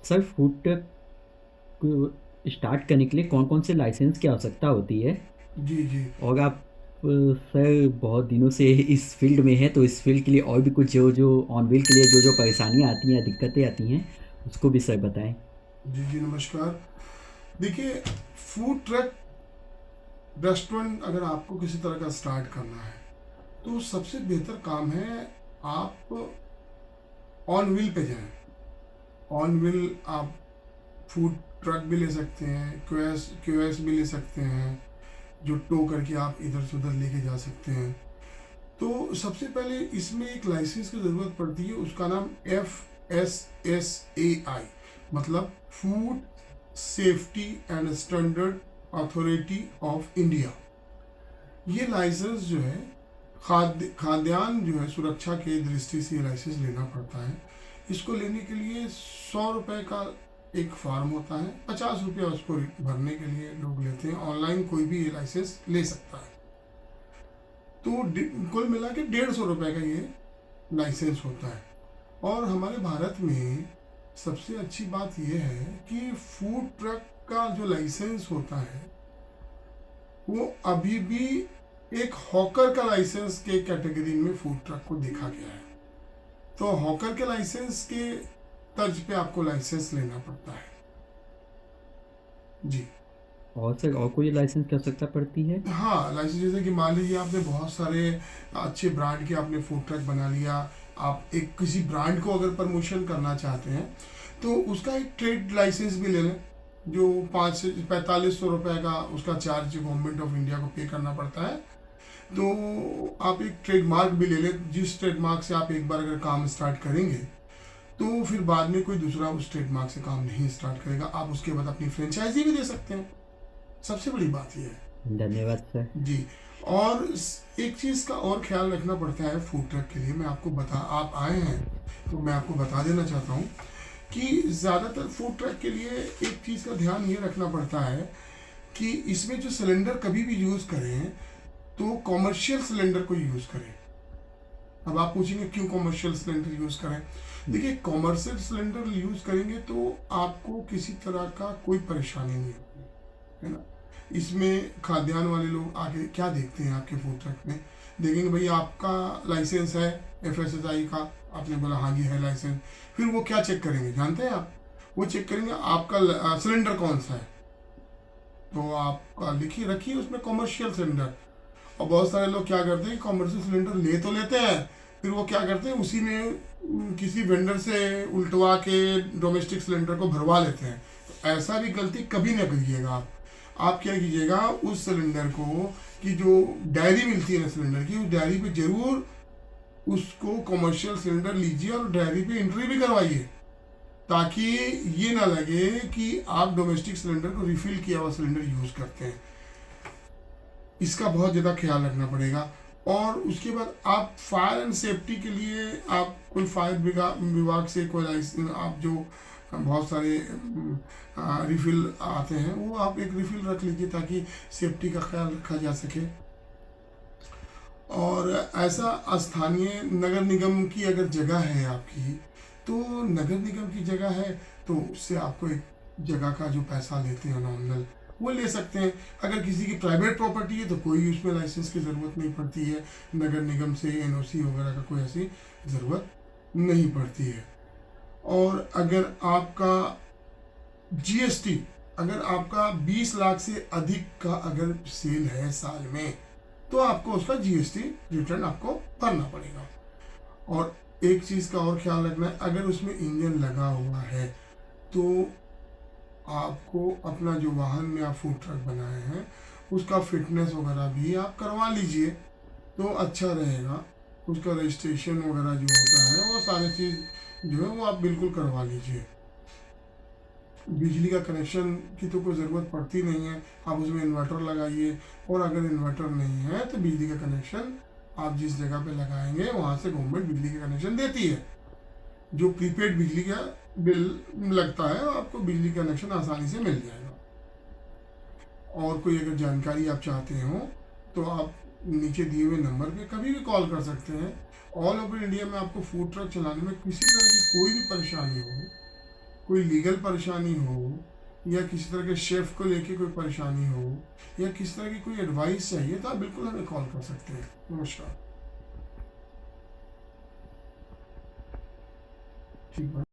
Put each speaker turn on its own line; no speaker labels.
Sir food truck को start करने के लिए कौन कौन से लाइसेंस की आवश्यकता होती है?
जी जी।
और आप सर बहुत दिनों से इस फील्ड में हैं, तो इस फील्ड के लिए और भी कुछ जो जो ऑन व्हील के लिए जो जो परेशानियां आती हैं, दिक्कतें आती हैं, उसको भी सर बताएं।
जी जी, नमस्कार। देखिए, फूड ट्रक रेस्टोरेंट अगर आपको किसी तरह का स्टार्ट करना है तो सबसे बेहतर काम है आप ऑन व्हील पे जाएं। ऑन व्हील आप फूड ट्रक भी ले सकते हैं, क्यूएस भी ले सकते हैं, जो टो करके आप इधर से उधर लेके जा सकते हैं। तो सबसे पहले इसमें एक लाइसेंस की ज़रूरत पड़ती है, उसका नाम FSSAI, मतलब food safety and standard authority of India. ये लाइसेंस जो है खाद्यान्न जो है सुरक्षा के दृष्टि से ये लाइसेंस लेना पड़ता है। इसको लेने के लिए 100 रुपये का एक फॉर्म होता है, 50 रुपया उसको भरने के लिए लोग लेते हैं। ऑनलाइन कोई भी ये लाइसेंस ले सकता है। तो कुल मिला के 150 रुपये का ये लाइसेंस होता है। और हमारे भारत में सबसे अच्छी बात यह है कि फूड ट्रक का जो लाइसेंस होता है वो अभी भी एक हॉकर का लाइसेंस के कैटेगरी में फूड ट्रक को देखा गया है। तो हॉकर के लाइसेंस के तर्ज पे आपको लाइसेंस लेना पड़ता है। जी।
और सर और कोई लाइसेंस की आवश्यकता पड़ती है?
हाँ, लाइसेंस जैसे कि मान लीजिए आपने बहुत सारे अच्छे ब्रांड के आपने फूड ट्रक बना लिया। आप एक किसी ब्रांड को अगर प्रमोशन करना चाहते हैं तो उसका एक ट्रेड लाइसेंस भी ले लें, जो 5 से 45 सौ रुपये का उसका चार्ज गवर्नमेंट ऑफ इंडिया को पे करना पड़ता है। तो आप एक ट्रेडमार्क भी ले लें, जिस ट्रेडमार्क से आप एक बार अगर काम स्टार्ट करेंगे तो फिर बाद में कोई दूसरा उस ट्रेडमार्क से काम नहीं स्टार्ट करेगा। आप उसके बाद अपनी फ्रेंचाइजी भी दे सकते हैं। सबसे बड़ी बात यह है।
धन्यवाद सर।
जी। और एक चीज़ का और ख्याल रखना पड़ता है फूड ट्रक के लिए। मैं आपको बता आप आए हैं तो मैं आपको बता देना चाहता हूँ कि ज़्यादातर फूड ट्रक के लिए एक चीज़ का ध्यान ये रखना पड़ता है कि इसमें जो सिलेंडर कभी भी यूज़ करें तो कॉमर्शियल सिलेंडर को यूज़ करें। अब आप पूछेंगे क्यों कॉमर्शियल सिलेंडर यूज़ करें। देखिए, कॉमर्शियल सिलेंडर यूज़ करेंगे तो आपको किसी तरह का कोई परेशानी नहीं होगी, है ना। इसमें खाद्यान्न वाले लोग आगे क्या देखते हैं आपके फूड ट्रक में, देखेंगे भाई आपका लाइसेंस है FSSAI का, आपने बोला हाँ जी है लाइसेंस। फिर वो क्या चेक करेंगे जानते हैं आप? वो चेक करेंगे आपका सिलेंडर कौन सा है। तो आप लिखिए रखिए उसमें कॉमर्शियल सिलेंडर। और बहुत सारे लोग क्या करते हैं, कॉमर्शियल सिलेंडर ले तो लेते हैं, फिर वो क्या करते हैं उसी में किसी वेंडर से उल्टवा के डोमेस्टिक सिलेंडर को भरवा लेते हैं। तो ऐसा भी गलती कभी ना करिएगा आप क्या कीजिएगा, उस सिलेंडर को कि जो डायरी मिलती है ना सिलेंडर की, उस डायरी पे जरूर उसको कॉमर्शियल सिलेंडर लीजिए और डायरी पे एंट्री भी करवाइए, ताकि ये ना लगे कि आप डोमेस्टिक सिलेंडर को रिफिल किया हुआ सिलेंडर यूज़ करते हैं। इसका बहुत ज़्यादा ख्याल रखना पड़ेगा। और उसके बाद आप फायर एंड सेफ्टी के लिए आप कोई फायर विभाग से कोई लाइसेंस, आप जो बहुत सारे रिफिल आते हैं वो आप एक रिफिल रख लीजिए ताकि सेफ्टी का ख्याल रखा जा सके। और ऐसा स्थानीय नगर निगम की अगर जगह है आपकी, तो नगर निगम की जगह है तो उससे आपको एक जगह का जो पैसा लेते हैं नॉमिनल वो ले सकते हैं। अगर किसी की प्राइवेट प्रॉपर्टी है तो कोई उसमें लाइसेंस की ज़रूरत नहीं पड़ती है, नगर निगम से NOC वगैरह का कोई ऐसी ज़रूरत नहीं पड़ती है। और अगर आपका GST, अगर आपका 20 लाख से अधिक का अगर सेल है साल में, तो आपको उसका GST रिटर्न आपको भरना पड़ेगा। और एक चीज़ का और ख्याल रखना है, अगर उसमें इंजन लगा हुआ है तो आपको अपना जो वाहन में आप फूड ट्रक बनाए हैं उसका फिटनेस वगैरह भी आप करवा लीजिए तो अच्छा रहेगा। उसका रजिस्ट्रेशन वगैरह जो होता है वो सारी चीज़ जो है वो आप बिल्कुल करवा लीजिए। बिजली का कनेक्शन की तो कोई ज़रूरत पड़ती नहीं है, आप उसमें इन्वर्टर लगाइए। और अगर इन्वर्टर नहीं है तो बिजली का कनेक्शन आप जिस जगह पे लगाएंगे वहाँ से गवर्नमेंट बिजली का कनेक्शन देती है। जो प्रीपेड बिजली का बिल लगता है आपको बिजली कनेक्शन आसानी से मिल जाएगा। और कोई अगर जानकारी आप चाहते हो तो आप नीचे दिए हुए नंबर पे कभी भी कॉल कर सकते हैं। ऑल ओवर इंडिया में आपको फूड ट्रक चलाने में किसी तरह की कोई भी परेशानी हो कोई लीगल परेशानी हो, या किसी तरह के शेफ को लेके कोई परेशानी हो, या किसी तरह की कोई एडवाइस चाहिए, तो आप बिल्कुल हमें कॉल कर सकते हैं। नमस्कार। ठीक है।